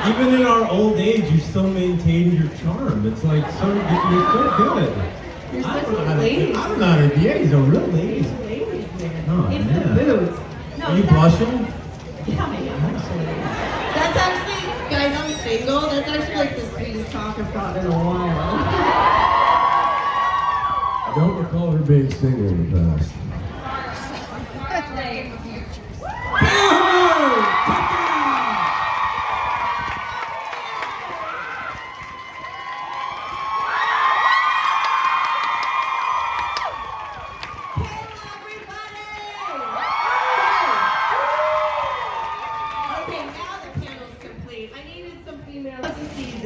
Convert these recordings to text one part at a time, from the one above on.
Even in our old age, you still maintain your charm. It's like you're so good. You're such a lady. I don't know how to be. He's a real lady. He's a ladies man. Oh, it's man. the boots. No, Are you blushing? Yeah, I am actually. That's actually, guys, I'm single. That's actually like the sweetest talk I've gotten in a while. I don't recall her being single in the past.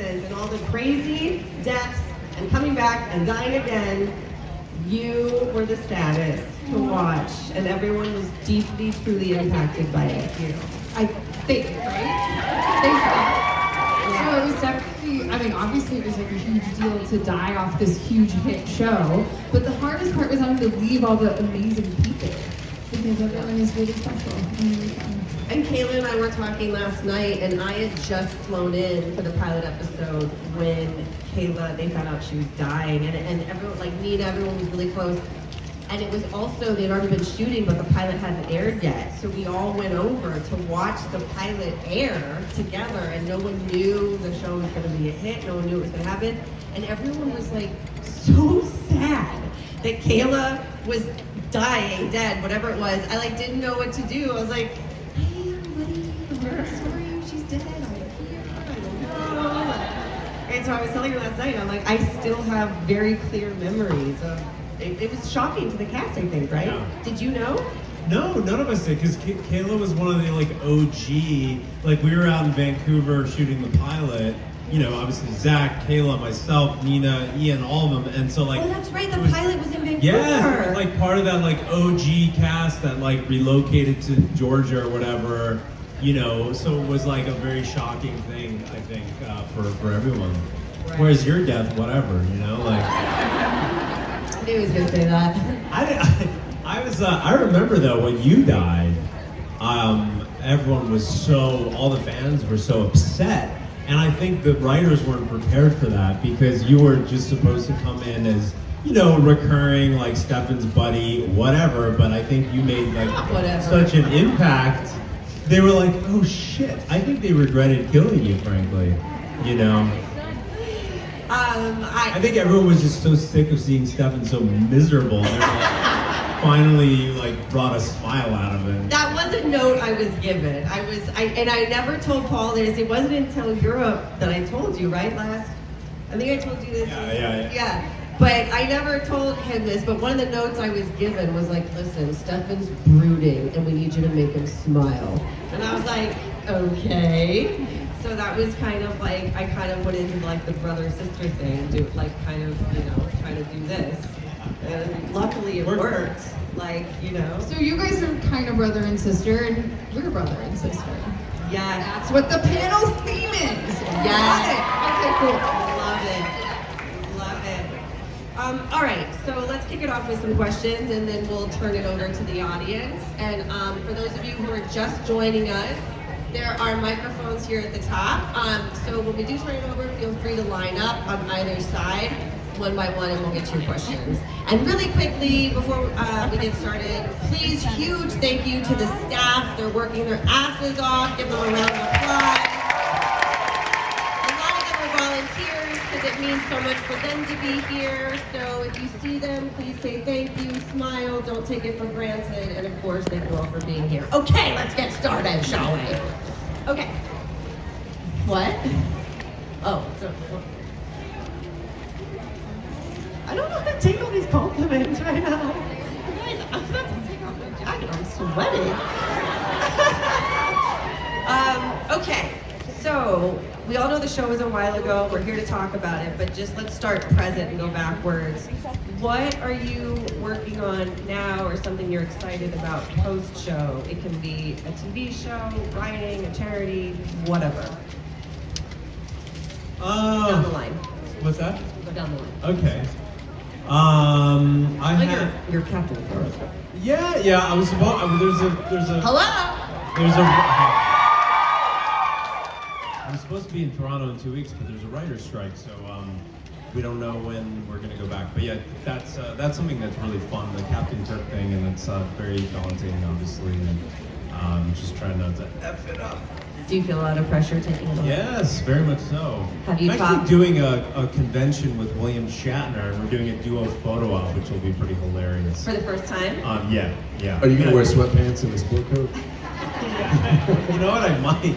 And all the crazy deaths and coming back and dying again, you were the saddest to watch, and everyone was deeply, truly impacted by it. I think, right? So it was definitely, I mean, obviously it was like a huge deal to die off this huge hit show, but the hardest part was having to leave all the amazing people, because everyone is really special and really fun. And Kayla and I were talking last night, and I had just flown in for the pilot episode when Kayla, they found out she was dying, and everyone, like me and everyone was really close. And it was also, they'd already been shooting, but the pilot hadn't aired yet. So we all went over to watch the pilot air together, and no one knew the show was gonna be a hit, no one knew it was gonna happen. And everyone was like so sad that Kayla was dying, dead, whatever it was. I like didn't know what to do. I was like, hey everybody, I'm sorry, she's dead, I'm here, I don't know. And so I was telling her last night, I'm like, I still have very clear memories of, it was shocking to the cast, I think, right? Yeah. Did you know? No, none of us did, because Kayla was one of the like OG, like we were out in Vancouver shooting the pilot, you know, obviously Zach, Kayla, myself, Nina, Ian, all of them, and so like... Oh, that's right, the pilot was in Vancouver. Yeah, it was like part of that like OG cast that like relocated to Georgia or whatever, you know, so it was like a very shocking thing, I think, for everyone. Right. Whereas your death, whatever, you know, like... I knew he was gonna say that. I remember though, when you died, everyone was all the fans were so upset. And I think the writers weren't prepared for that, because you were just supposed to come in as, you know, recurring, like Stefan's buddy, whatever, but I think you made like such an impact. They were like, oh shit, I think they regretted killing you, frankly, you know? I think everyone was just so sick of seeing Stefan so miserable, and they were like, finally like brought a smile out of it. That was a note I was given. I never told Paul this. It wasn't until Europe that I told you, right, last? I think I told you this. Yeah. But I never told him this, but one of the notes I was given was like, listen, Stefan's brooding and we need you to make him smile. And I was like, okay. So that was kind of like, I kind of went into like the brother-sister thing, do like kind of, you know, try to do this. And luckily it worked. Like, you know. So you guys are kind of brother and sister, and you're brother and sister. Yeah. That's what the panel's theme is. Yeah. Okay, cool. Love it. All right, so let's kick it off with some questions, and then we'll turn it over to the audience. And for those of you who are just joining us, there are microphones here at the top. So when we do turn it over, feel free to line up on either side, one by one, and we'll get to your questions. And really quickly, before we get started, please, huge thank you to the staff. They're working their asses off. Give them a round of applause. A lot of them are volunteers because it means so much for them to be here. So if you see them, please say thank you, smile, don't take it for granted, and of course, thank you all for being here. Okay, let's get started, shall we? Okay. What? Oh, so... I don't know how to take all these compliments right now. Guys, I'm about to take off my jacket. I'm sweating. Okay, so we all know the show was a while ago. We're here to talk about it, but just let's start present and go backwards. What are you working on now, or something you're excited about post-show? It can be a TV show, writing, a charity, whatever. Down the line. What's that? Go down the line. Okay. You're Captain First. Yeah. I was about. There's a. Hello. There's a. supposed to be in Toronto in 2 weeks, but there's a writer's strike, so we don't know when we're gonna go back. But yeah, that's something that's really fun, the Captain Kirk thing, and it's very daunting, obviously, and just trying not to F it up. Do you feel a lot of pressure taking it on? Yes, very much so. Have you I'm actually doing a convention with William Shatner, and we're doing a duo photo op, which will be pretty hilarious. For the first time? Yeah. Are you gonna wear sweatpants and a sport coat? You know what? I might.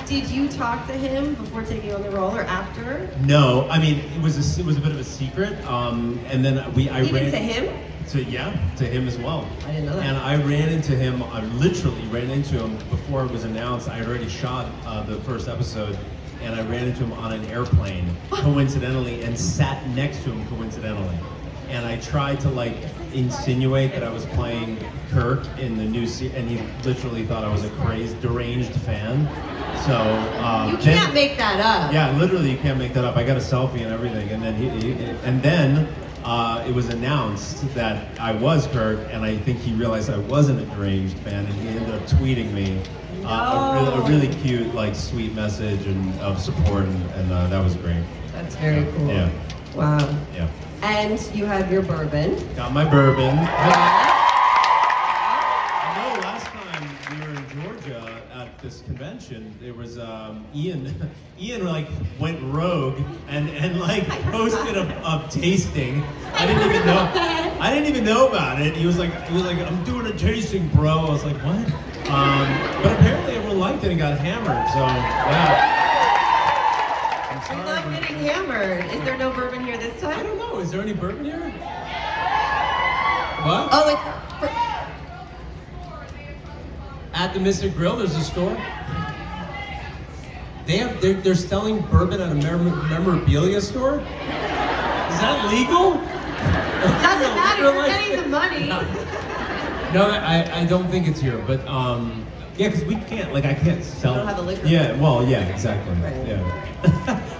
Did you talk to him before taking on the role or after? No, I mean it was a bit of a secret, and then I Even ran to him? to him as well. I didn't know that. And I ran into him. I literally ran into him before it was announced. I had already shot the first episode, and I ran into him on an airplane coincidentally, and sat next to him coincidentally. And I tried to like insinuate that I was playing Kirk in the new and he literally thought I was a crazed, deranged fan. So you can't make that up. Yeah, literally, you can't make that up. I got a selfie and everything, and then it was announced that I was Kirk, and I think he realized I wasn't a deranged fan, and he ended up tweeting me a really cute, like, sweet message and of support, and that was great. That's very cool. Yeah. Wow. Yeah. And you have your bourbon. Got my bourbon. I know last time we were in Georgia at this convention, there was Ian. Ian like went rogue and like posted a tasting. I didn't even know about it. He was like, I'm doing a tasting, bro. I was like, what? But apparently everyone liked it and got hammered. So yeah. I love getting hammered. Is there no bourbon here this I time? don't know. Is there any bourbon here? What? Oh, At the Mystic Grill, there's a store. They're selling bourbon at a memorabilia store. Is that legal? it doesn't matter. You're getting the money. No, I don't think it's here, but yeah, because we can't, like, I can't sell. You don't have a liquor. Yeah, well, yeah, exactly. Right. Yeah.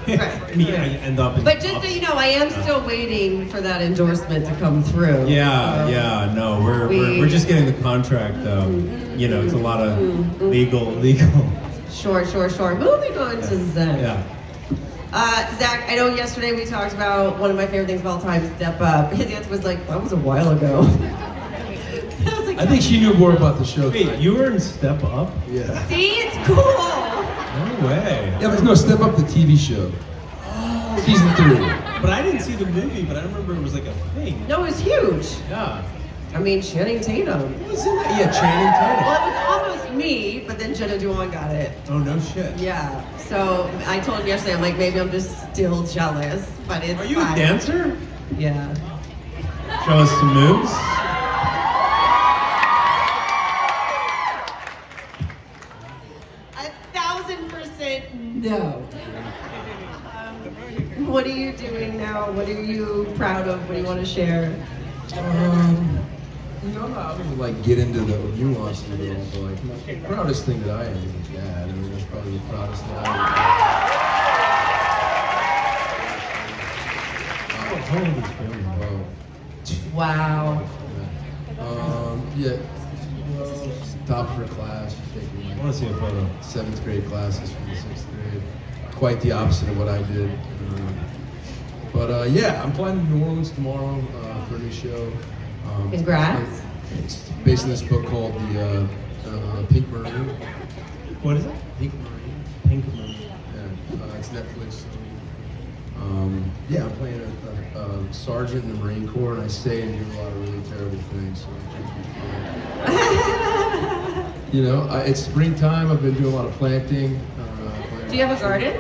Right. Yeah, I end up. But just so you know, I am still waiting for that endorsement to come through. Yeah, no, we're just getting the contract. You know, it's a lot of legal. Sure. Moving on to Zach. Yeah. Zach, I know yesterday we talked about one of my favorite things of all time, Step Up. His answer was like, that was a while ago. I was like, I think she knew more about the show. Wait, you were in Step Up? Yeah. see, it's cool. No way. Yeah, but no, Step Up the TV show. Oh, Season 3. But I didn't see the movie, but I remember it was like a thing. No, it was huge. Yeah. I mean, Channing Tatum. What was in that? Yeah, Channing Tatum. Well, it was almost me, but then Jenna Dewan got it. Oh, no shit. Yeah. So I told him yesterday, I'm like, maybe I'm just still jealous, but it's Are you fine. a dancer? Yeah. Show us some moves. 1,000% no. What are you doing now? What are you proud of? What do you want to share? You know, I'm not gonna like get into the nuances of it all, but like the proudest thing that I am is a dad. I mean, that's probably the proudest thing I am. Wow. Yeah. Well, top of her class. She's taking I want to see a photo. 7th grade classes from the 6th grade. Quite the opposite of what I did. But yeah, I'm flying to New Orleans tomorrow for a new show. Congrats. It's based on this book called the Pink Marine. What is it? Pink Marine. Pink Marine. Yeah, it's Netflix. Yeah, I'm playing a sergeant in the Marine Corps, and I say and do a lot of really terrible things. So you know, it's springtime. I've been doing a lot of planting. Do you have a garden?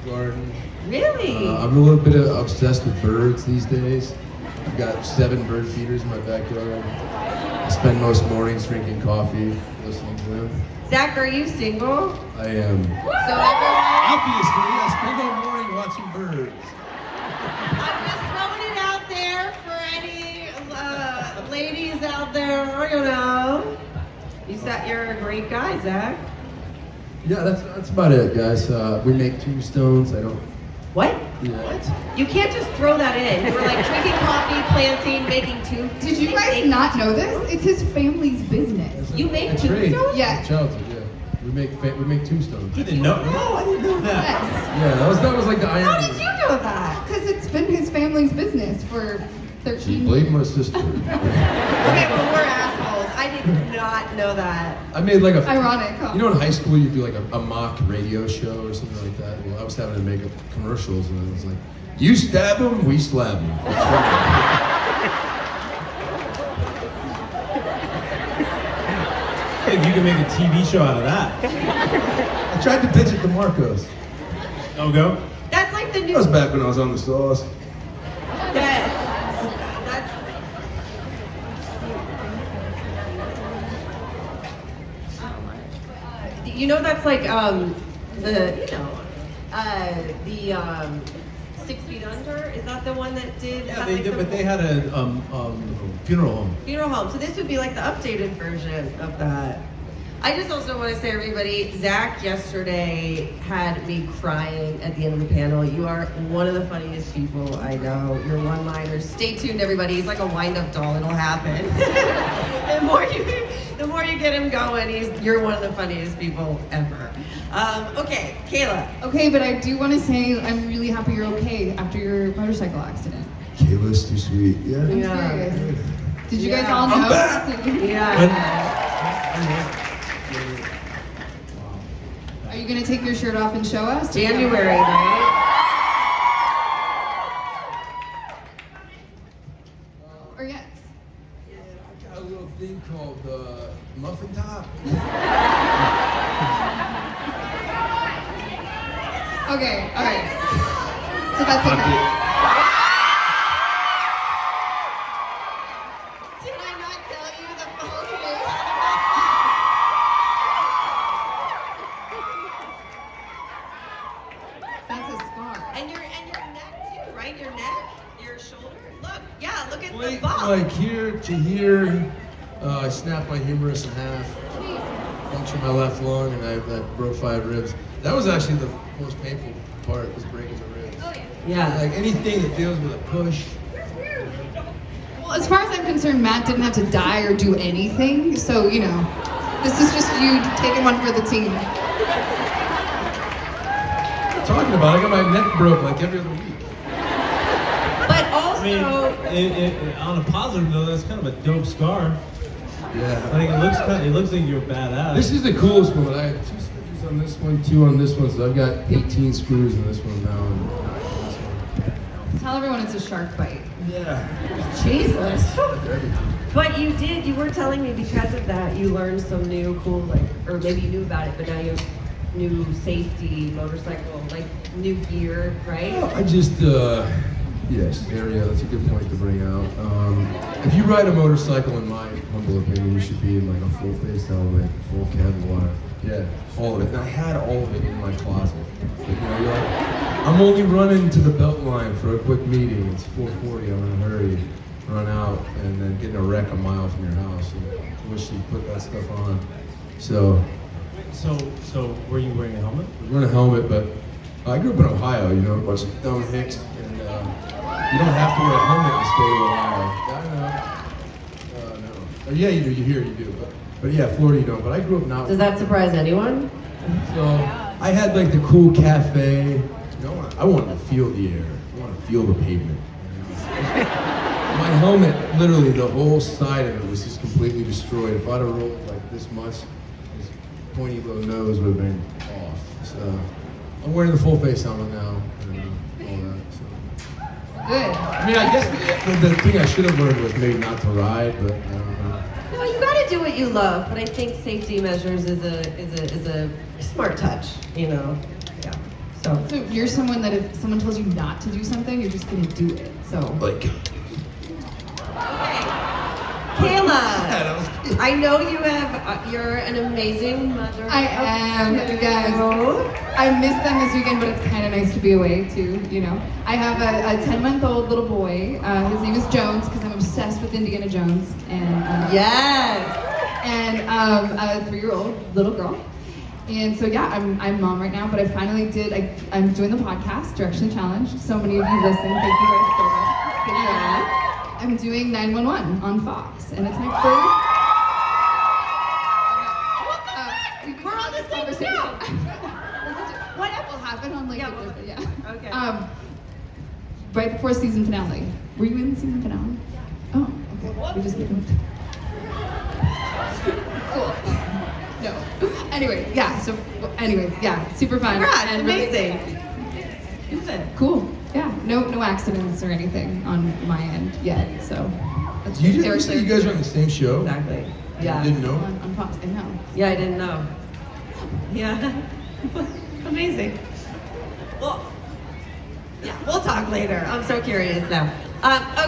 Garden. Really? I'm a little bit obsessed with birds these days. I've got 7 bird feeders in my backyard. I spend most mornings drinking coffee, listening to them. Zach, are you single? I am. So everyone, Obviously, I spend all morning watching birds. I'm just throwing it out there for any ladies out there, you know. You're a great guy, Zach. Yeah, that's about it, guys. We make tombstones. I don't. What? Yeah. What? You can't just throw that in. We're like drinking coffee, planting, making tombstones. Did you guys not know this? It's his family's business. You make Trade. tombstones? Yeah. Childhood, yeah. We make tombstones. You didn't know? No, I didn't know that. Yes. Yeah, that was like the irony. How did you know that? Because it's been his family's business for 13 She years. played my sister. Okay, well, we're assholes. I did not know that. I made like a. Ironic, huh? You know, in high school you do like a mock radio show or something like that. Well, I was having to make up commercials, and it was like, you stab them, we slap them. I think you can make a TV show out of that. I tried to pitch it to Marcos. Oh, go. That's like the That new. was back when I was on the sauce. Yes. That's. You know that's like the 6 Feet Under. Is that the one that did? Yeah, they did, but they had a funeral home. Funeral home. So this would be like the updated version of that. I just also want to say, everybody, Zach yesterday had me crying at the end of the panel. You are one of the funniest people I know. Your one-liners. Stay tuned, everybody. He's like a wind-up doll. It'll happen. the more you get him going, you're one of the funniest people ever. Okay, Kayla. Okay, but I do want to say I'm really happy you're okay after your motorcycle accident. Kayla's too sweet. Yeah. I'm Yeah. serious. Did you guys Yeah. all know? I'm back. Yeah. Are you gonna take your shirt off and show us? January, right? Or yes? Yeah, I got a little thing called muffin top. Okay, all right. So that's okay. Did I not tell you the full That's a scar. And your neck too, right? Your neck, your shoulder. Look, yeah, look at the Like, bump. like here to here, I snapped my humerus in half, punctured my left lung, and I broke 5 ribs. That was actually the most painful part, was breaking the ribs. Oh yeah. Yeah. Like anything that deals with a push. Well, as far as I'm concerned, Matt didn't have to die or do anything, so you know, this is just you taking one for the team. Talking about, I got my neck broke like every other week. But I also, mean, on a positive note, that's kind of a dope scar. Yeah. Like it looks like you're badass. This is the coolest one. I have 2 screws on this one, 2 on this one, so I've got 18 screws in this one now. And this one. Tell everyone it's a shark bite. Yeah. Jesus. But you were telling me because of that, you learned some new cool, like, or maybe you knew about it, but now you have new safety, motorcycle, like new gear, right? Well, I just, yes, Arielle, that's a good point to bring out. If you ride a motorcycle, in my humble opinion, you should be in like a full face helmet, full Kevlar. Yeah, all of it. And I had all of it in my closet. But, you know, you're like, I'm only running to the belt line for a quick meeting. It's 4:40. I'm in a hurry. Run out and then get in a wreck a mile from your house. And I wish you put that stuff on. So So were you wearing a helmet? I was wearing a helmet, but I grew up in Ohio. You know, a bunch of dumb hicks, and you don't have to wear a helmet in the state of Ohio. I know. No. Yeah, you do. You hear, you do. But yeah, Florida, you don't. But I grew up not. Does that surprise anyone? So I had like the cool cafe. You know, I wanted to feel the air. I wanted to feel the pavement. My helmet, literally the whole side of it was just completely destroyed. If I'd have rolled like this much, this pointy little nose would have been off. So I'm wearing the full face helmet now and all that. So. Good. I mean, I guess the thing I should have learned was maybe not to ride, but I don't know. No, you gotta do what you love, but I think safety measures is a smart touch, you know? Yeah, so. So you're someone that if someone tells you not to do something, you're just gonna do it. So. Like, Kayla, I know you have, you're an amazing mother. I am, you guys. I missed them this weekend, but it's kind of nice to be away too, you know. I have a 10-month-old little boy. His name is Jones because I'm obsessed with Indiana Jones, and Yes. and a 3-year-old little girl. And so yeah, I'm mom right now, but I finally did. I'm doing the podcast, Direction Challenge. So many of you listen. Thank you guys so much. Yeah. I'm doing 911 on Fox, and it's my first. We're on the same show. What will happen on like Yeah, the well, different, yeah. okay. Right before season finale. Were you in the season finale? Oh, okay. We just moved. Cool. No. Anyway, yeah. So, yeah, super fun. Congrats, and amazing. Good. Cool. Yeah. No accidents or anything on my end yet. So. That's You good. didn't say you guys are on the same show? Exactly. Yeah. You didn't know? On Fox. I know. Yeah, I didn't know. Yeah. Amazing. Well, yeah, we'll talk later. I'm so curious now.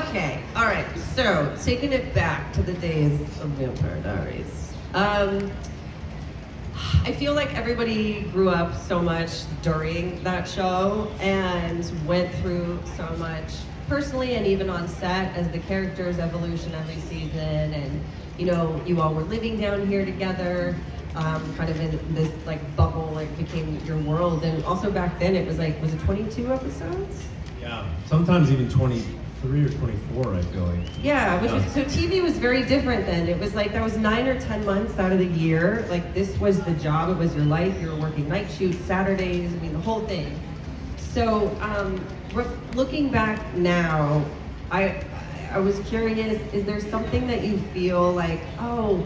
Okay, all right. So, taking it back to the days of Vampire Diaries. I feel like everybody grew up so much during that show and went through so much personally and even on set as the characters' evolution every season. And, you know, you all were living down here together. Kind of in this like bubble, like became your world. And also back then it was like, was it 22 episodes? Yeah, sometimes even 23 or 24, I feel like. Yeah, which was, so TV was very different then. It was like, that was 9 or 10 months out of the year. Like this was the job, it was your life. You were working night shoots, Saturdays, I mean the whole thing. So looking back now, I was curious, is there something that you feel like, oh,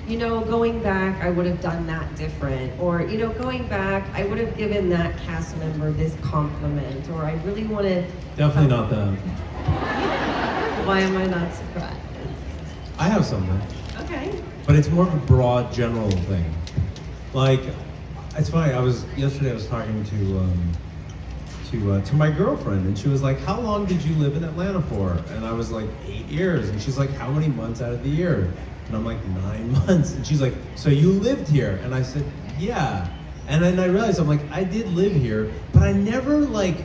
you know, going back, I would have done that different. Or, you know, going back, I would have given that cast member this compliment. Or I really want to... Definitely not them. Why am I not surprised? I have something, Okay. but it's more of a broad, general thing. Like, it's funny. Yesterday I was talking to my girlfriend, and she was like, "How long did you live in Atlanta for?" And I was like, 8 years. And she's like, "How many months out of the year?" And I'm like, 9 months. And she's like, "So you lived here?" And I said, "Yeah." And then I realized, I'm like, I did live here, but I never like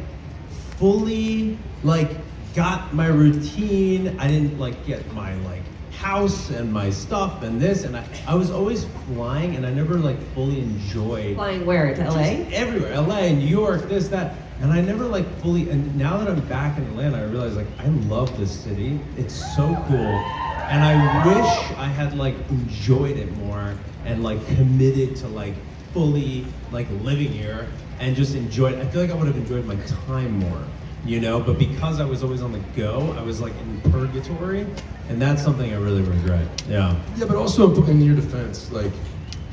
fully like got my routine. I didn't like get my like house and my stuff and this, and I was always flying, and I never like fully enjoyed Flying where? To LA? just everywhere, LA, New York, this, that. And I never like fully, and now that I'm back in Atlanta, I realize like I love this city. It's so cool. And I wish I had like enjoyed it more and like committed to like fully like living here and just enjoyed. I feel like I would have enjoyed my time more, you know? But because I was always on the go, I was like in purgatory, and that's something I really regret. Yeah. Yeah, but also in your defense, like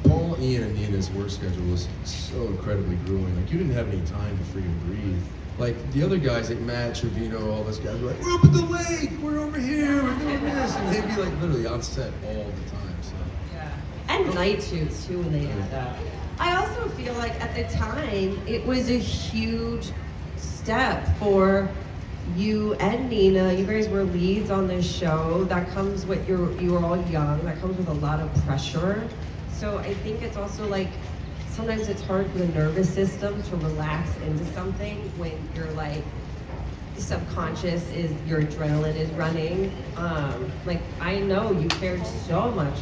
Paul, Ian, and Nina's work schedule was so incredibly grueling. Like you didn't have any time to freaking breathe. Like the other guys, like Matt, Trevino, all those guys were like, "We're up at the lake, we're over here, we're doing this," and they'd be like literally on set all the time. So. Yeah. And night shoots too when they had that. I also feel like at the time it was a huge step for you and Nina. You guys were leads on this show. That comes with you were all young. That comes with a lot of pressure. So I think it's also like sometimes it's hard for the nervous system to relax into something when you're like subconscious is your adrenaline is running. Like I know you cared so much,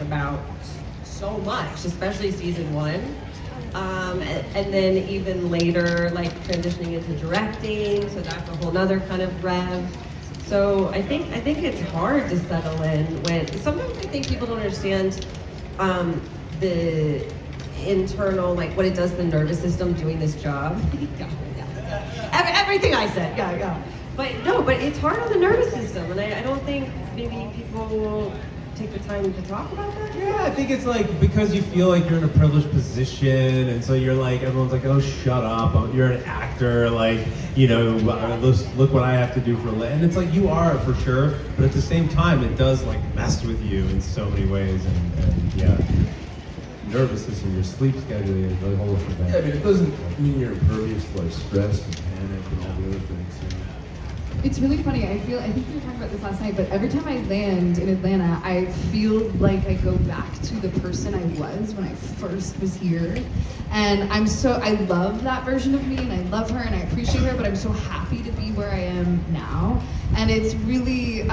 especially season 1. And then even later, like transitioning into directing, so that's a whole nother kind of rev. So I think it's hard to settle in when sometimes I think people don't understand the internal, like what it does to the nervous system doing this job. Everything I said, yeah. But it's hard on the nervous system, and I don't think maybe people will take the time to talk about that. Yeah, I think it's like because you feel like you're in a privileged position, and so you're like, everyone's like, "Oh, shut up! You're an actor, like, you know, look what I have to do for a living." And it's like you are for sure, but at the same time, it does like mess with you in so many ways, and yeah, nervous system, your sleep schedule is really whole different. Yeah, I mean, it doesn't mean you're impervious to like stress and panic and all the other things. So. It's really funny. I think we were talking about this last night, but every time I land in Atlanta, I feel like I go back to the person I was when I first was here. And I love that version of me, and I love her, and I appreciate her, but I'm so happy to be where I am now. And it's really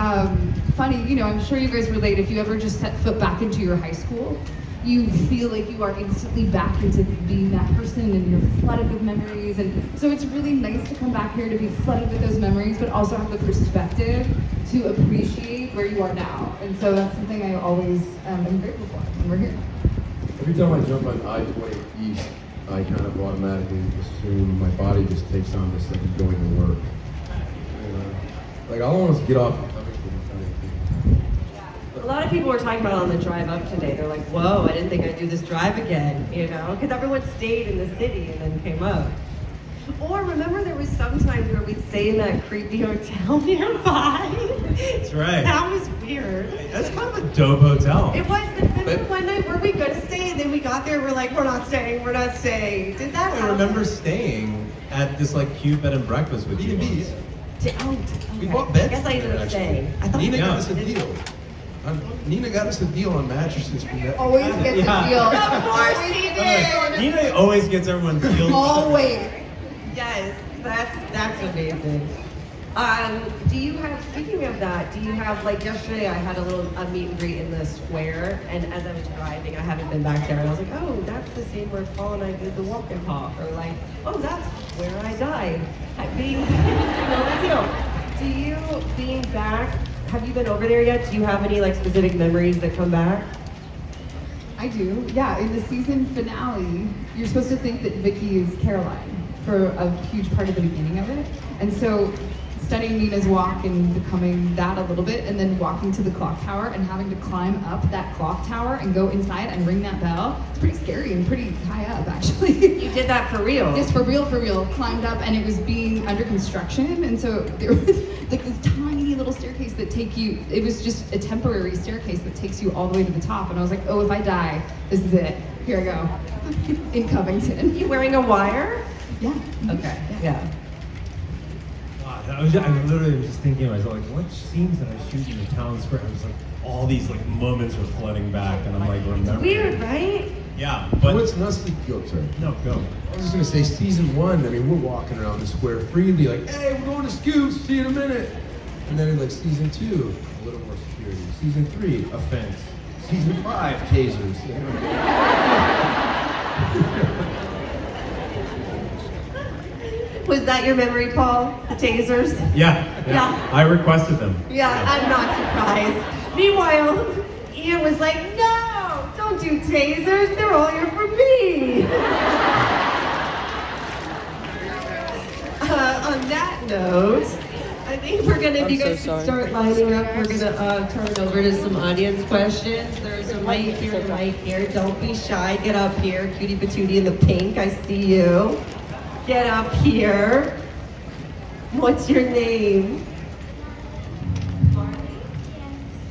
funny, you know, I'm sure you guys relate, if you ever just set foot back into your high school, you feel like you are instantly back into being that person, and you're flooded with memories. And so it's really nice to come back here to be flooded with those memories, but also have the perspective to appreciate where you are now. And so that's something I always am grateful for when we're here. Every time I jump on I-20 East, I kind of automatically assume my body just takes on this like I'm going to work. You know? Like I'll almost get off and A lot of people were talking about on the drive up today. They're like, whoa, I didn't think I'd do this drive again, you know? Because everyone stayed in the city and then came up. Or remember there was some times where we'd stay in that creepy hotel nearby? That's right. That was weird. That's kind of a dope hotel. It was, but remember one night where we gonna stay and then we got there, we're like, we're not staying. Did that happen? I remember staying at this like cute bed and breakfast with you. B&B. Okay. We bought beds. I guess I ended up staying. I thought Nina Yeah. got us a deal. Nina got us a deal on mattresses from that. Always gets Yeah. a deal. Of course he did. Nina always gets everyone's deals. Always. Yes, that's amazing. Do you have, speaking of that, do you have, like yesterday I had a meet and greet in the square, and as I was driving, I haven't been back there, and I was like, oh, that's the scene where Paul and I did the walk and talk, or like, oh, that's where I died. Being, no big deal. Do you, being back, have you been over there yet? Do you have any like specific memories that come back? I do. Yeah, in the season finale, you're supposed to think that Vicky is Caroline for a huge part of the beginning of it. And so studying Nina's walk and becoming that a little bit, and then walking to the clock tower and having to climb up that clock tower and go inside and ring that bell, it's pretty scary and pretty high up, actually. You did that for real? Yes, for real. Climbed up, and it was being under construction, and so there was like this tiny little staircase that it was just a temporary staircase that takes you all the way to the top, and I was like, oh, if I die, this is it. Here I go. In Covington. You wearing a wire? Yeah. Okay, yeah. Wow, I literally was just thinking to myself, like, what scenes did I shoot in the town square? It was like all these like moments were flooding back, and I'm like, remembering. Weird, right? Yeah, but What's nuts? Go, sorry. no, go. I was just gonna say, season 1. I mean, we're walking around the square freely, like, hey, we're going to Scoops. See you in a minute. And then in like season 2, a little more security. Season 3, a fence. Season 5, tasers. Was that your memory, Paul? The tasers? Yeah. I requested them. Yeah, I'm not surprised. Meanwhile, Ian was like, no, don't do tasers. They're all here for me. On that note, I think we're gonna, if you guys can start lining up, we're gonna turn it over to some audience questions. There's a mic here and a mic here. Don't be shy, get up here. Cutie Patootie in the pink, I see you. Get up here. What's your name? Marley?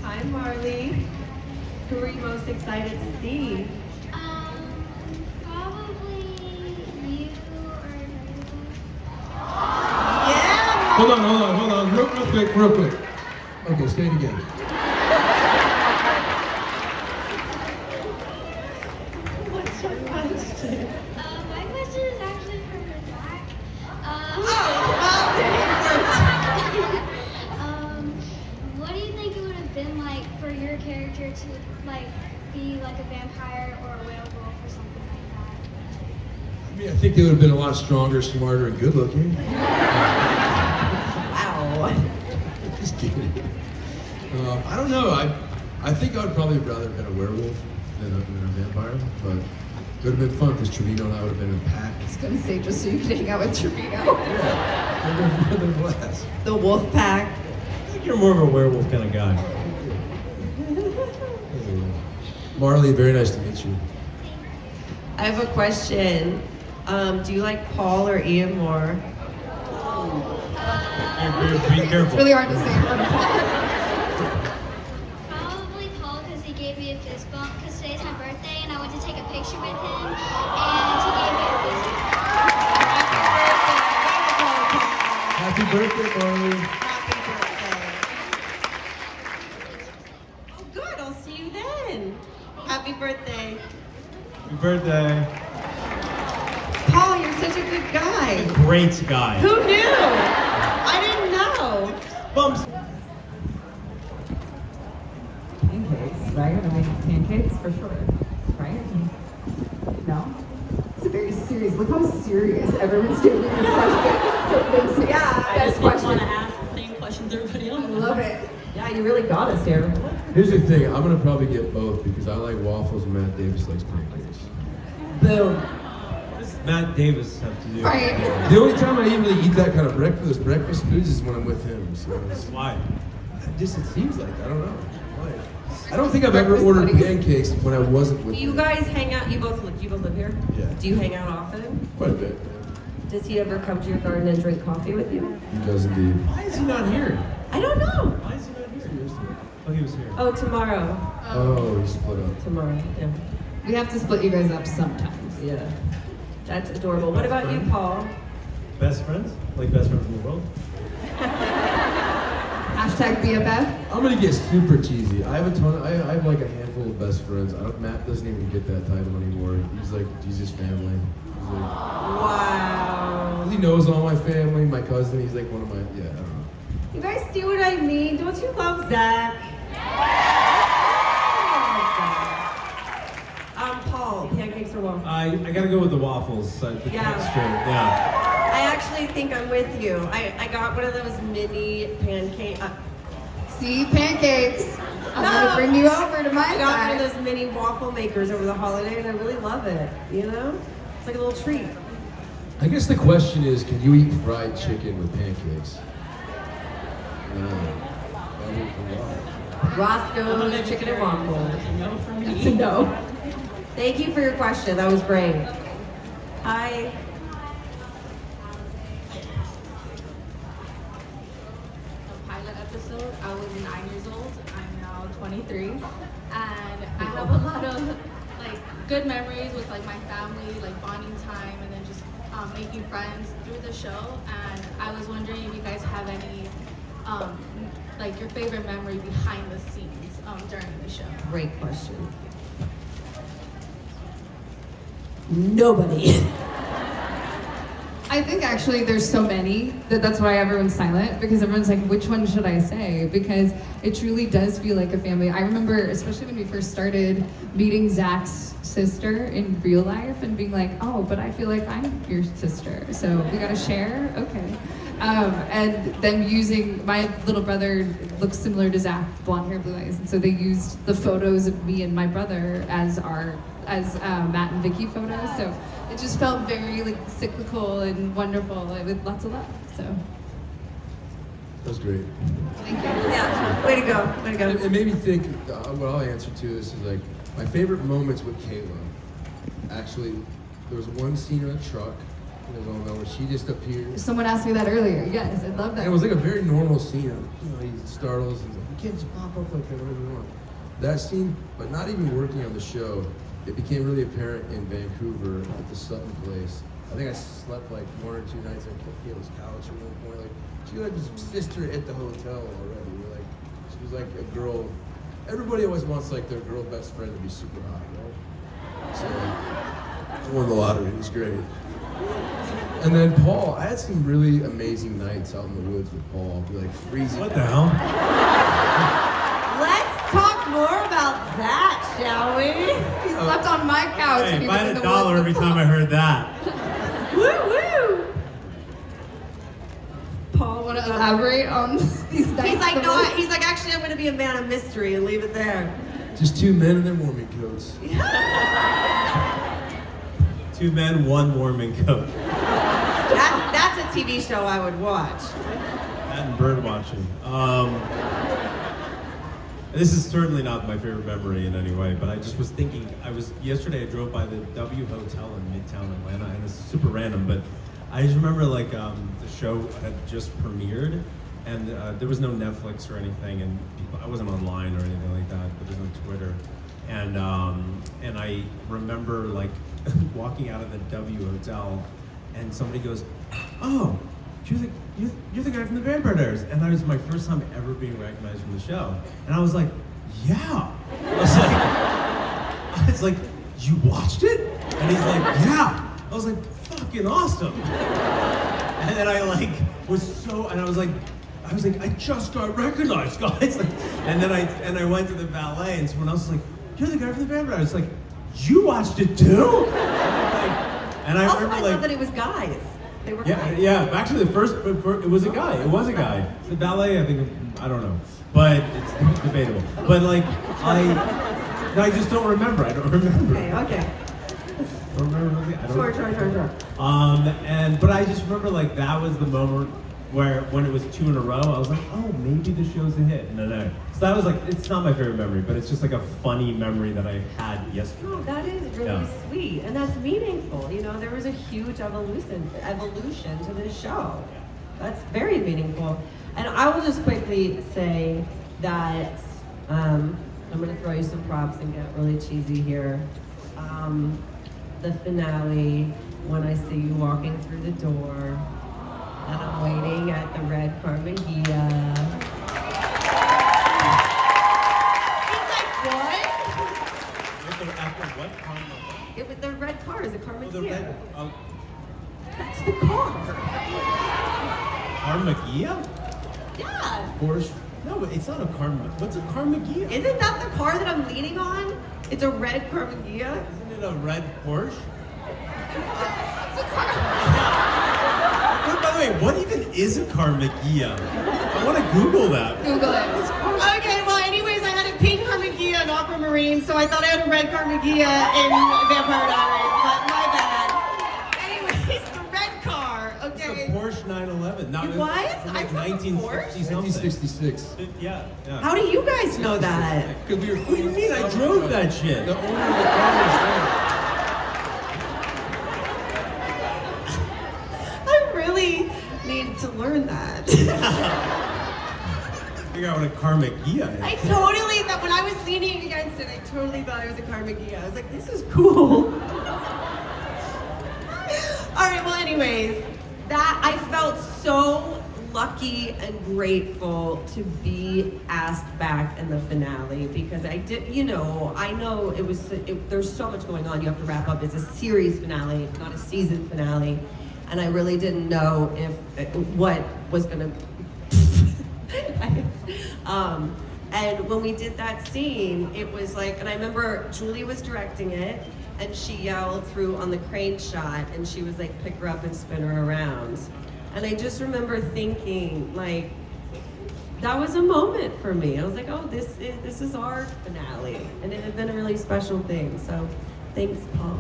Hi, Marley. Who are you most excited to see? Probably you or Yeah! Hold on. Real quick. Okay, say it again. What's your question? my question is actually for the back. What do you think it would have been like for your character to like be like a vampire or a werewolf or something like that? I mean, I think they would have been a lot stronger, smarter, and good looking. Wow. Just kidding. I don't know. I think I would probably rather have been a werewolf than a vampire, but it would have been fun because Trevino and I would have been in a pack. I was gonna say, just so you could hang out with Trevino. Yeah, it would have been a blast. The wolf pack. I think you're more of a werewolf kind of guy. Marley, very nice to meet you. I have a question. Do you like Paul or Ian more? Be careful. It's really hard to say in front of Paul. Probably Paul because he gave me a fist bump because today's my birthday and I went to take a picture with him and he gave me a fist bump. Happy birthday, Marley. Happy birthday. Oh, good. I'll see you then. Happy birthday. Happy birthday. Paul, you're such a good guy. Great guy. Who knew? I didn't know. Bumps. Pancakes, right? I mean, pancakes for sure, right? No? It's a very serious, look how serious everyone's doing this question. So basic. Yeah, I just want to ask the same questions everybody else. I love it. Yeah, you really got us here. Here's the thing, I'm gonna probably get both because I like waffles and Matt Davis likes pancakes. Boom. What does Matt Davis have to do? Right. The only time I really eat that kind of breakfast foods is when I'm with him. So it's, Why? just it seems like, I don't know. Why? I don't think I've ever ordered pancakes when I wasn't with Do you him. guys hang out? You both live here? Yeah. Do you hang out often? Quite a bit. Does he ever come to your garden and drink coffee with you? He does indeed. Why is he not here? I don't know. Why is he not here? Oh, he was here. Oh, tomorrow. Oh, he split up. Tomorrow. Yeah. We have to split you guys up sometimes. Yeah. That's adorable. What about you, Paul? Best friends? Like best friends in the world? Hashtag BFF. I'm gonna get super cheesy. I have like a handful of best friends. Matt doesn't even get that title anymore. He's like Jesus family. He's like, Wow. he knows all my family, my cousin. He's like one of my, yeah, I don't know. You guys see what I mean? Don't you love Zach? Paul, pancakes or waffles? I gotta go with the waffles. The Yeah. texture, yeah. I actually think I'm with you. I got one of those mini pancake. See, pancakes. I'm gonna bring you over to my I got one side. of those mini waffle makers over the holiday, and I really love it. You know, it's like a little treat. I guess the question is, can you eat fried chicken with pancakes? No. That would be wild. Roscoe's chicken and waffles. No for me. That's a no. Thank you for your question. That was great. Hi. Pilot episode, I was 9 years old. I'm now 23, and I have a lot of like good memories with like my family, like bonding time, and then just making friends through the show. And I was wondering if you guys have any like your favorite memory behind the scenes during the show. Great question. Nobody. I think actually there's so many that's why everyone's silent, because everyone's like, which one should I say? Because it truly does feel like a family. I remember, especially when we first started, meeting Zach's sister in real life and being like, oh, but I feel like I'm your sister, so we gotta share? Okay. And then using, my little brother looks similar to Zach, blonde hair, blue eyes, and so they used the photos of me and my brother as Matt and Vicky photos, so it just felt very like cyclical and wonderful with lots of love. So That's great. thank you. Yeah. Way to go. Way to go. It made me think, what I'll answer to this is like, my favorite moments with Kayla. Actually, there was one scene in a truck, you guys all know, where she just appears. Someone asked me that earlier. Yes, I love that. And it was like a very normal scene. You know, he startles and he's like, you can't just pop up like that whenever you want. That scene, but not even working on the show, it became really apparent in Vancouver at the Sutton place. I think I slept like 1 or 2 nights on Kayla's couch at one point. Like, she like was sister at the hotel already. We're like, she was like a girl. Everybody always wants like their girl best friend to be super hot, right? So I won the lottery. It was great. And then Paul, I had some really amazing nights out in the woods with Paul. I'd be like freezing. What the hell? Let's talk more about that, shall we? He slept on my couch. and Hey, he if was I in had the $1 woods every with time I heard that. Woo woo. Paul, Want to elaborate on these nights? He's like, of no. work? He's like, actually, I'm going to be a man of mystery and leave it there. Just 2 men in their warming coats. 2 men, 1 warming coat. That's a TV show I would watch. That and bird watching. This is certainly not my favorite memory in any way, but I just was thinking, yesterday I drove by the W Hotel in Midtown Atlanta, and this is super random, but I just remember like the show had just premiered, and there was no Netflix or anything, and I wasn't online or anything like that, but there's no Twitter. And I remember like walking out of the W Hotel, and somebody goes, "Oh, you're the guy from the Vampire Diaries," and that was my first time ever being recognized from the show. And I was like, "Yeah." I was like, "You watched it?" And he's like, "Yeah." I was like, "Fucking awesome!" And then I like and I was like, I just got recognized, guys. And then I went to the valet, and someone else was like, "You're the guy from the Vampire Diaries." Like, "You watched it too?" And I Also, remember I like, love that it was guys. They were Yeah, great. yeah. Actually, the first it was a guy. It was a guy. It's a ballet. I think I don't know, but it's debatable. But like I just don't remember. I don't remember. Okay. I don't remember. I don't Sure. But I just remember like that was the moment where when it was 2 in a row, I was like, oh, maybe the show's a hit. No. So that was like, it's not my favorite memory, but it's just like a funny memory that I had yesterday. Oh, that is really Yeah. sweet, and that's meaningful. You know, there was a huge evolution to this show. That's very meaningful. And I will just quickly say that I'm going to throw you some props and get really cheesy here. The finale, when I see you walking through the door, and I'm waiting at the red Carmagia. He's like, what? After what? It was the red car is a Carmagia. Oh, That's the car. Carmagia? Yeah. Porsche. No, it's not a Carmagia. What's a Carmagia? Isn't that the car that I'm leaning on? It's a red Carmagia. Isn't it a red Porsche? It's a car. By the way, what even is a Carmagia? I want to Google that. Google it. Okay, well, anyways, I had a pink Carmagia and aquamarine, so I thought I had a red Carmagia in Vampire Diaries, but my bad. Anyways, the red car, It's a okay. Porsche 911. No, It it's was? from I like drove a 1960 something. 1966. Yeah. How do you guys know that? Because we were. What do you mean? I drove that shit. The owner of the car was there. I really need to learn that. Figure out what a Carmagia is. I totally, that when I was leaning against it, I totally thought it was a Carmagia. I was like, this is cool. All right, well, anyways, that I felt so lucky and grateful to be asked back in the finale because I did, you know, I know there's so much going on. You have to wrap up. It's a series finale, not a season finale. And I really didn't know what was gonna. And when we did that scene, it was like, and I remember Julie was directing it, and she yelled through on the crane shot, and she was like, pick her up and spin her around. And I just remember thinking, like, that was a moment for me. I was like, oh, this is our finale, and it had been a really special thing. So, thanks, Paul.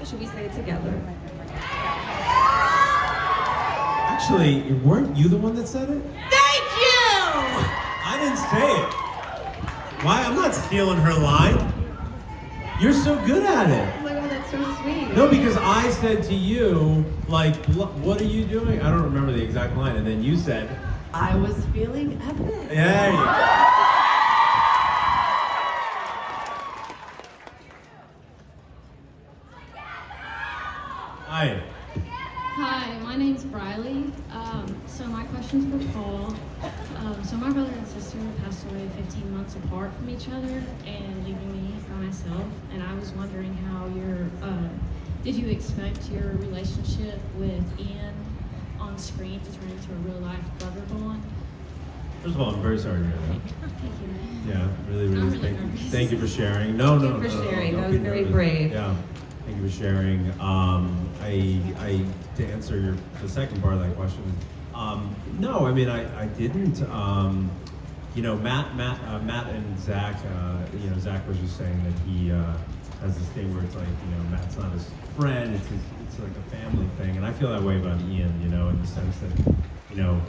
Should we say it together? Actually, weren't you the one that said it? Thank you! I didn't say it. Why? I'm not stealing her line. You're so good at it. Oh my god, that's so sweet. No, because I said to you, like, what are you doing? I don't remember the exact line. And then you said, I was feeling epic. there you go. Hi. Hi, my name's Briley. So my question's for Paul. So my brother and sister passed away 15 months apart from each other and leaving me by myself. And I was wondering how did you expect your relationship with Ian on screen to turn into a real life brother bond? First of all, I'm very sorry to hear that. Thank you. Yeah, really, I'm really. really nervous. Thank you for sharing. No, Thank you for sharing. don't That was be very nervous. brave. Yeah, thank you for sharing. I to answer the second part of that question. No, I mean I didn't. You know, Matt and Zach. You know, Zach was just saying that he has this thing where it's like, you know, Matt's not his friend. It's like a family thing, and I feel that way about Ian. You know, in the sense that, you know,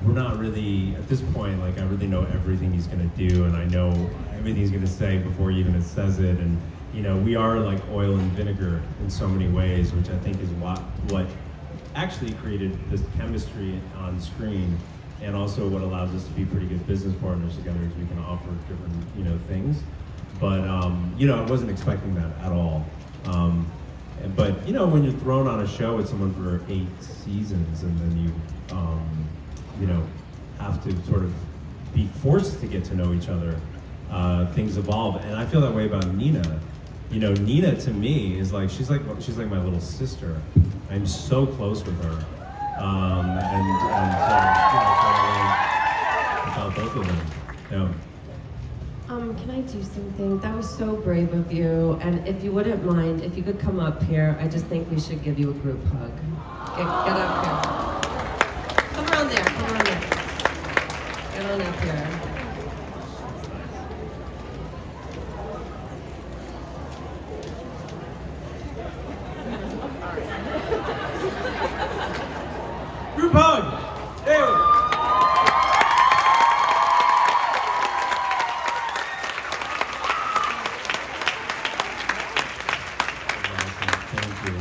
we're not really at this point. Like, I really know everything he's gonna do, and I know everything he's gonna say before he even says it. And you know, we are like oil and vinegar in so many ways, which I think is what actually created this chemistry on screen, and also what allows us to be pretty good business partners together, is we can offer different, you know, things. But you know, I wasn't expecting that at all. But you know, when you're thrown on a show with someone for 8 seasons, and then you know, have to sort of be forced to get to know each other, things evolve. And I feel that way about Nina. You know, Nina to me is like, she's like my little sister. I'm so close with her. You know, do something. That was so brave of you. And if you wouldn't mind, if you could come up here, I just think we should give you a group hug. Get up here. Come around there. Come around there. Get on up here. Group hug. Hey. Thank you.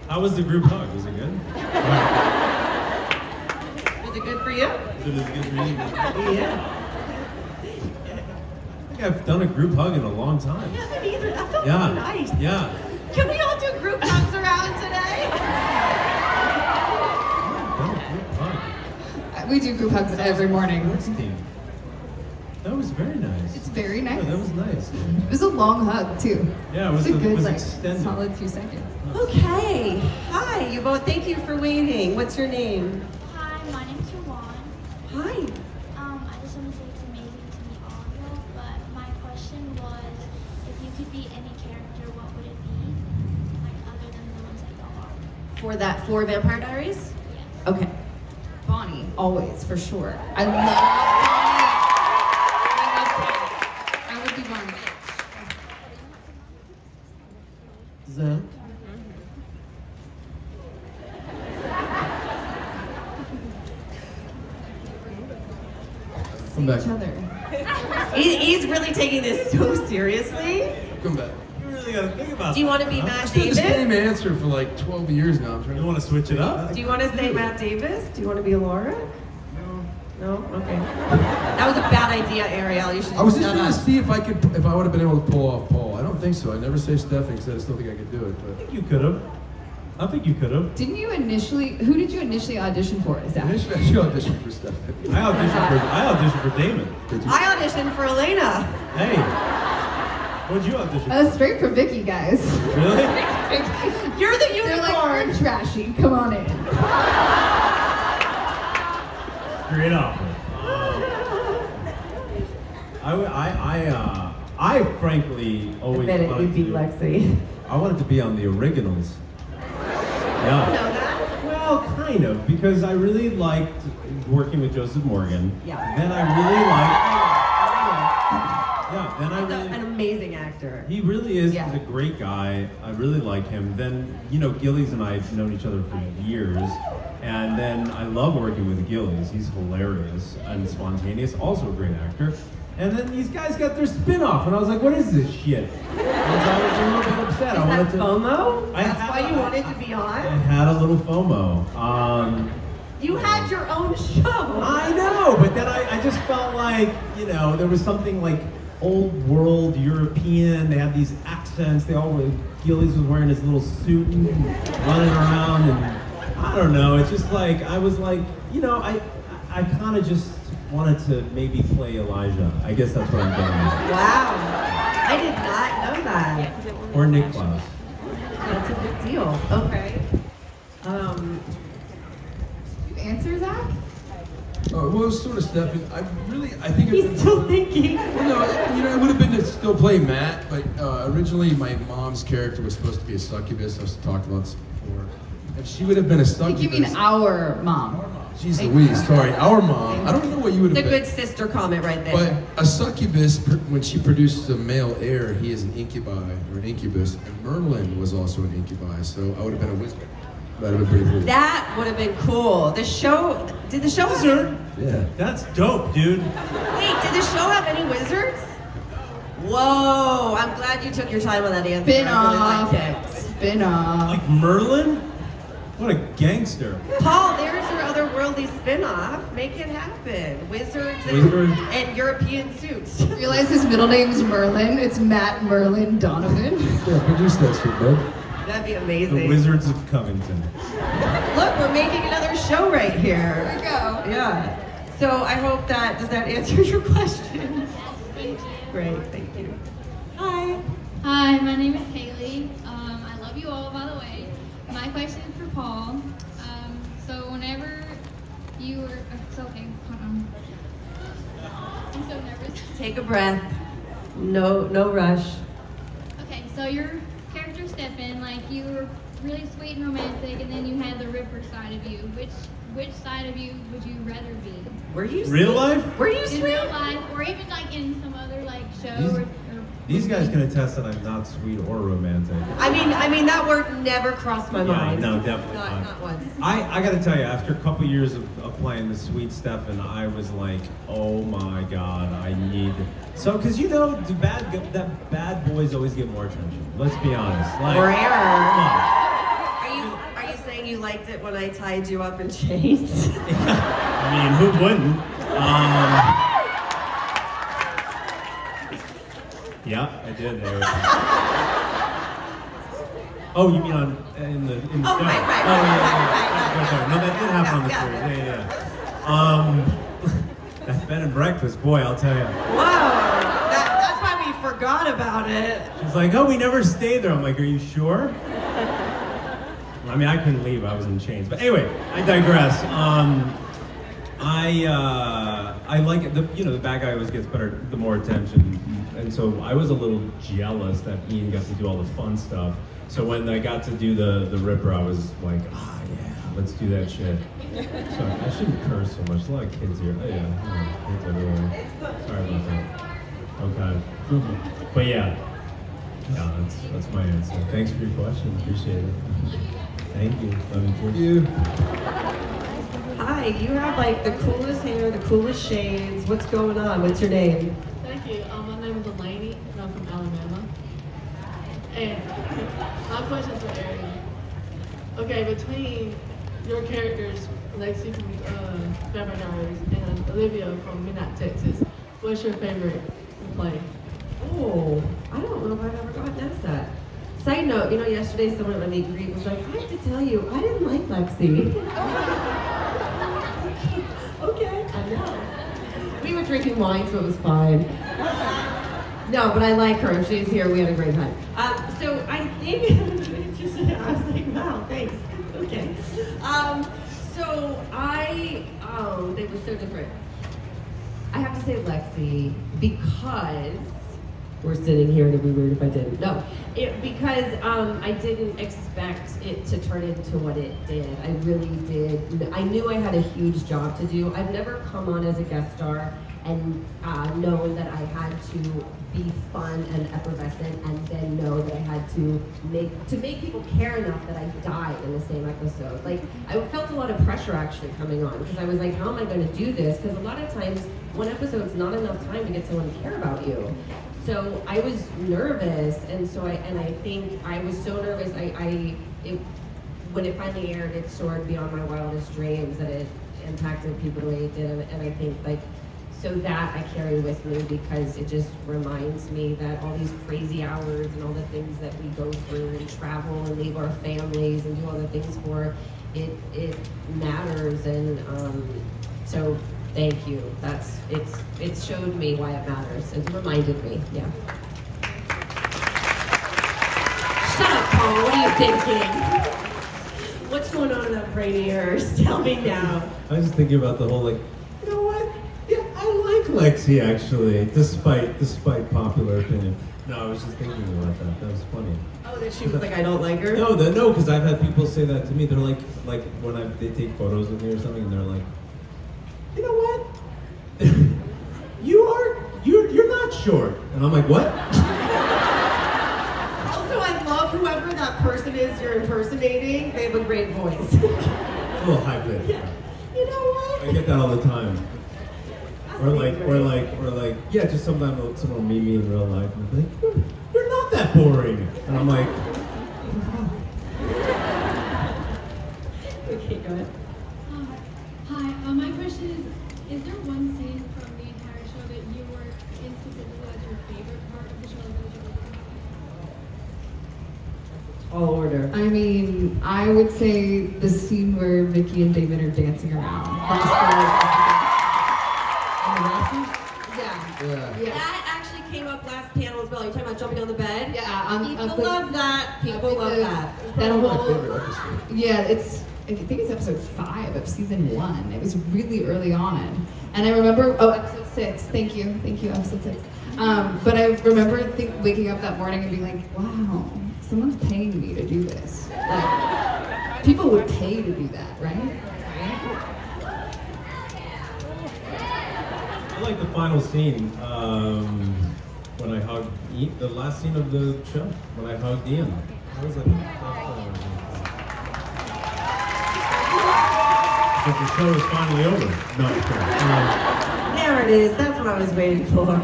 How was the group hug? Was it good? Was it good for you? Was it as good for you? Yeah. I think I've done a group hug in a long time. I haven't either. That felt Yeah. really nice. Yeah. Can we all do group hugs around today? I've done a group hug. We do group hugs every morning. Sports team. That was very nice. It's very nice. Yeah, that was nice. It was a long hug too. Yeah, it was, a good, it was like, extended. solid few seconds. Okay. Hi, you both. Thank you for waiting. What's your name? Hi, my name's Rawan. Hi. I just want to say it's amazing to meet all of you, but my question was, if you could be any character, what would it be? Like, other than the ones that y'all are. For Vampire Diaries? Yes. Okay. Bonnie, always, for sure. I love Bonnie. I would be Bonnie. Zach? Come back. Each other. He's really taking this so seriously. Come back. You really gotta think about Do you that, want to be huh? Matt It's been the same Davis? answer for like 12 years now. I'm trying You to. want to switch it up? Do you want to say Matt Davis? Do you want to be Laura? No? Okay. That was a bad idea, Arielle. You should I was just shut trying to up. see if I would have been able to pull off Paul. I don't think so. I never say Stefan because I still think I could do it. I But think you could have. I think you could have. Who did you initially audition for? Is that? initially I should audition for Stefan. I auditioned for Damon. I auditioned for Elena. Hey, what'd you audition for? Straight for Vicky, guys. Really? You're the They're like, unicorn. we're trashy. Come on in. Great offer. I frankly always Admit it, wanted you beat to, Lexi. I wanted to be on the originals. Yeah. Know that? Well, kind of, because I really liked working with Joseph Morgan. Yeah. Then I really liked. Yeah. Then I He's really. an amazing actor. He really is. Yeah. He's a great guy. I really like him. Then, Gillies and I have known each other for years. And then I love working with Gillies. He's hilarious and spontaneous, also a great actor. And then these guys got their spin-off, and I was like, what is this shit? And so I was a little bit upset. Is I wanted that to. FOMO? I That's had- why you wanted to be I on? had a little FOMO. You had your own show. I know, but then I just felt like, there was something like old world European. They had these accents. Gillies was wearing his little suit and running around, and I don't know. It's just like, I was like, I kind of just wanted to maybe play Elijah. I guess that's what I'm getting at. Wow. I did not know that. Or Nick Klaus. That's a big deal. Okay. You answer, Zach? Oh, well, it was sort of Stefan. I think He's still thinking. No, it would have been to still play Matt, but originally my mom's character was supposed to be a succubus. I've talked about this before. And she would have been a I succubus. think you mean our mom. Jeez Louise, sorry, our mom. I don't know what you would The have been. good sister comment right there. But a succubus, when she produces a male heir, he is an incubi or an incubus. And Merlin was also an incubi, so I would have been a wizard. That would have been pretty cool. That would have been cool. Did the show Wizard? Yeah. That's dope, dude. Wait, did the show have any wizards? Whoa, I'm glad you took your time on that answer. Spin I really off. liked it. Spin off. Like Merlin? What a gangster. Paul, there's your otherworldly spin-off. Make it happen. Wizards Wizard. and European suits. Realize his middle name's Merlin. It's Matt Merlin Donovan. Yeah, produce that shit, bud. That'd be The amazing. Wizards of Covington. Look, we're making another show right here. There we go. Yeah. So I hope does that answer your question? Yes, thank you. Great, thank you. Hi. Hi, my name is Kaylee. I love you all, by the way. My question is for Paul. So whenever you were. It's okay. Hold on. I'm so nervous. Take a breath. No rush. Okay, so your character Stefan, like you were really sweet and romantic, and then you had the Ripper side of you. Which side of you would you rather be? Were you Real sweet? life? Were you In sweet? real life, or even like in some other like show These- or These guys can attest that I'm not sweet or romantic. I mean that word never crossed my mind. No, definitely Not once. I gotta tell you, after a couple years of playing the sweet Stefan, I was like, oh my god, I need. So, because you know, that bad boys always get more attention. Let's be honest. Like, Rare. come on. Are you saying you liked it when I tied you up in chains? I mean, who wouldn't? Yeah, I did. Oh, you mean in the show? Oh, right. Oh, yeah. Sorry. No, that did happen on the series. Yeah. That bed and breakfast, boy, I'll tell you. Whoa! That's why we forgot about it. She's like, oh, we never stayed there. I'm like, are you sure? I mean, I couldn't leave. I was in chains. But anyway, I digress. I like it. The bad guy always gets better, the more attention. And so I was a little jealous that Ian got to do all the fun stuff. So when I got to do the Ripper, I was like, yeah, let's do that shit. Sorry, I shouldn't curse so much. There's a lot of kids here. Oh yeah, kids everywhere. Sorry about that. Okay. But yeah, that's my answer. Thanks for your question. Appreciate it. Thank you. Love you. Hi, you have like the coolest hair, the coolest shades. What's going on? What's your name? Thank you. My name is Delaney, and I'm from Alabama. And my question's for Arielle. Okay, between your characters, Lexi from Vampire Diaries and Olivia from Midnight, Texas, what's your favorite to play? Oh, I don't know if I've ever gotten asked that. Side note, yesterday someone at my meet and greet was like, I have to tell you, I didn't like Lexi. Okay, I know. We were drinking wine, so it was fine. No, but I like her. If she's here, we had a great time. So I think, I was like, wow, thanks. Okay. They were so different. I have to say Lexi because we're sitting here and it'd be weird if I didn't. No, because I didn't expect it to turn into what it did. I really did. I knew I had a huge job to do. I've never come on as a guest star and known that I had to be fun and effervescent, and then know that I had to make people care enough that I died in the same episode. Like, I felt a lot of pressure actually coming on, because I was like, how am I going to do this? Because a lot of times, one episode's not enough time to get someone to care about you. So I was nervous, and I think I was so nervous. When it finally aired, it soared beyond my wildest dreams that it impacted people the way it did, and I think so that I carry with me, because it just reminds me that all these crazy hours and all the things that we go through and travel and leave our families and do all the things for, it matters, and so thank you. It showed me why it matters. It reminded me, yeah. Shut up, Paul, what are you thinking? What's going on in that brain of yours? Tell me now. I was just thinking about the whole, you know what? Yeah, I like Lexi actually, despite popular opinion. No, I was just thinking about that. That was funny. Oh, that she was like, I don't like her? No, because I've had people say that to me. They're like when they take photos with me or something, and they're like, you know what? You're not short. And I'm like, what? Also, I love whoever that person is you're impersonating. They have a great voice. It's a little high pitch. Yeah. You know what? I get that all the time. Or yeah, just sometimes someone will meet me in real life and they're like, you're not that boring. And I'm like, Okay, go ahead. Hi, my question is there one scene from the entire show that you were in specifically as your favorite part of the show? Tall order. I mean, I would say the scene where Vicky and David are dancing around. Yeah. That actually came up last panel as well. You're talking about jumping on the bed? Yeah, People love that. People love that. That My whole, favorite episode. yeah, it's I think it's episode 5 of season 1. It was really early on. And I remember, episode 6. Thank you, episode 6. But I remember waking up that morning and being like, wow, someone's paying me to do this. Like, people would pay to do that, right? I like the final scene when I hugged the last scene of the show when I hugged Ian. I was like, because the show is finally over. No, I'm kidding. There it is. That's what I was waiting for.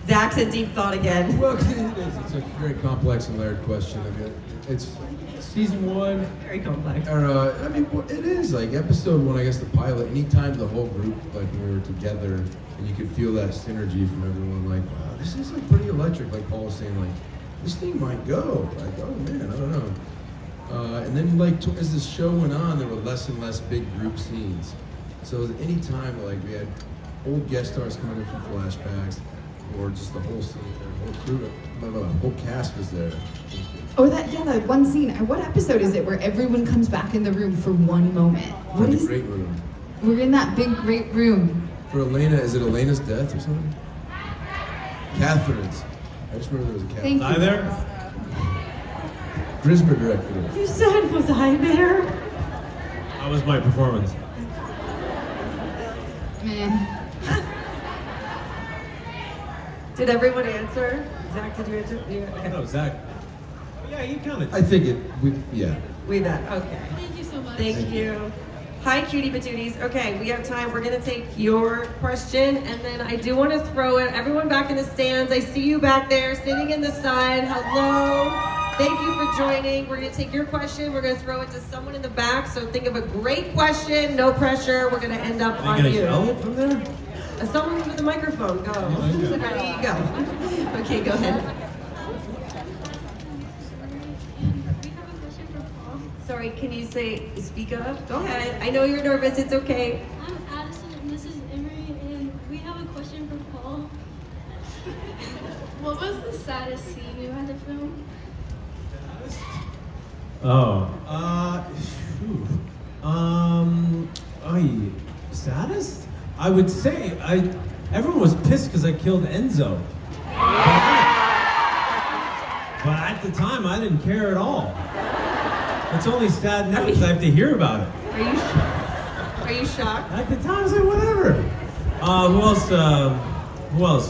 Zach's in deep thought again. Well, it's a very complex and layered question. I mean, it's season 1. Very complex. Or, it is like episode 1. I guess the pilot. Anytime the whole group, like when we were together, and you could feel that synergy from everyone. Like, wow, this is like pretty electric. Like Paul was saying, like this thing might go. Like, oh man, I don't know. And then like as the show went on, there were less and less big group scenes. So any time like we had old guest stars coming in from flashbacks, or just the whole scene, the whole crew, the whole cast was there. Or that one scene. What episode is it where everyone comes back in the room for one moment? What In is? the great room. We're in that big great room. For Elena, is it Elena's death or something? Catherine's. I just remember there was a Catherine. Thank you. Hi there. Grismer directed it. You said, was I there? How was my performance? Man. Did everyone answer? Zach, did you answer? Oh, no, Zach. Oh, yeah, you counted. I think yeah. We bet. Okay. Thank you so much. Thank you. Hi, cutie patooties. Okay, we have time. We're gonna take your question, and then I do want to throw it. Everyone back in the stands. I see you back there, sitting in the sun. Hello. Thank you for joining. We're gonna take your question. We're gonna throw it to someone in the back. So think of a great question. No pressure. We're gonna end up Are on you you. gonna yell it from there? Someone with the microphone. Go. Yeah, Ready? Go. Okay, go ahead. We have a question for Paul. Sorry, can you speak up? Go ahead. I know you're nervous. It's okay. I'm Addison and this is Emery, and we have a question for Paul. What was the saddest scene you had to film? Saddest? I would say everyone was pissed because I killed Enzo. But at the time, I didn't care at all. It's only sad now because I have to hear about it. Are you shocked? At the time, I was like, whatever. Who else?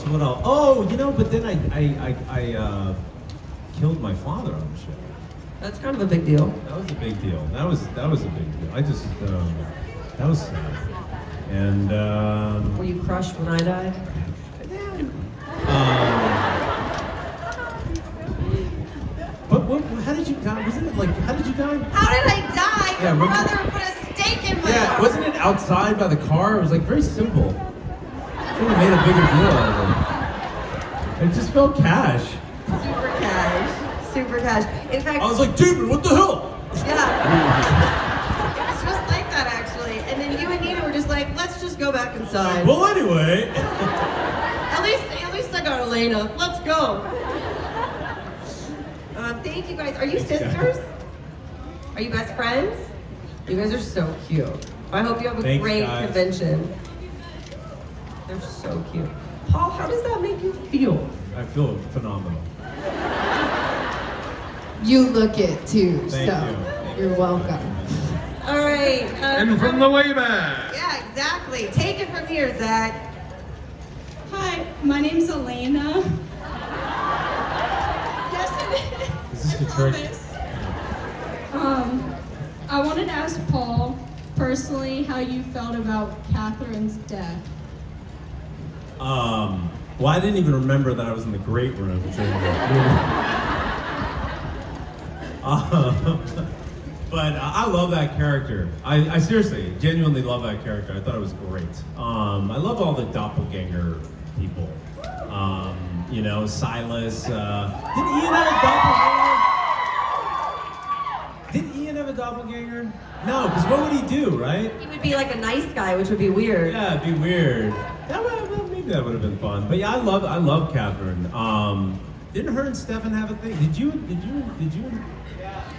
What else? Oh, but then I killed my father on the show. That's kind of a big deal. That was a big deal. That was a big deal. That was sad. And Were you crushed when I died? But how did you die? Wasn't it like, how did you die? How did I die? Yeah, Your remember- brother put a stake in my Yeah, arm. wasn't it outside by the car? It was like very simple. Should have made a bigger deal out of it. It just felt cash. Super cash. Super cash. In fact, I was like, David, what the hell? yeah. It was just like that actually. And then you and Nina were just like, let's just go back inside. Well, anyway. At least I got Elena. Let's go. Thank you guys. Are you sisters? Are you best friends? You guys are so cute. I hope you have a Thanks, great guys. convention. They're so cute. Paul, how does that make you feel? I feel phenomenal. You look it too, Thank so you. you're welcome. All right. And from the way back. Yeah, exactly. Take it from here, Zach. Hi, my name's Elena. Yes, it is. Is this the I trick? promise. I wanted to ask Paul personally how you felt about Catherine's death. Well, I didn't even remember that I was in the great room. But I love that character. I seriously, genuinely love that character. I thought it was great. I love all the doppelganger people. Silas. Did Ian have a doppelganger? Did Ian have a doppelganger? No, because what would he do, right? He would be like a nice guy, which would be weird. Yeah, it'd be weird. Maybe that would have been fun. But yeah, I love Catherine. Didn't her and Stefan have a thing? Did you?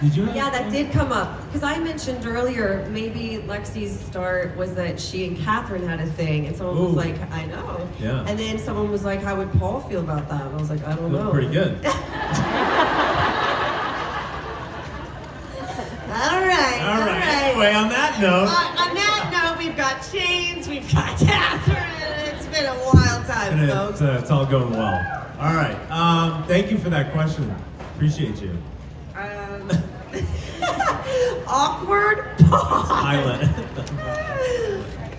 Did you? Yeah, that did come up. Because I mentioned earlier, maybe Lexi's start was that she and Catherine had a thing, and someone was Ooh. like, I know. Yeah. And then someone was like, how would Paul feel about that? And I was like, I don't know. Pretty good. All right. All right. Anyway, on that note. On that note, we've got James, we've got Catherine. It's been a wild time, folks. It's all going well. All right. Thank you for that question. Appreciate you. Awkward pause. Silent.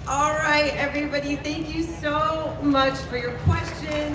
All right, everybody. Thank you so much for your questions.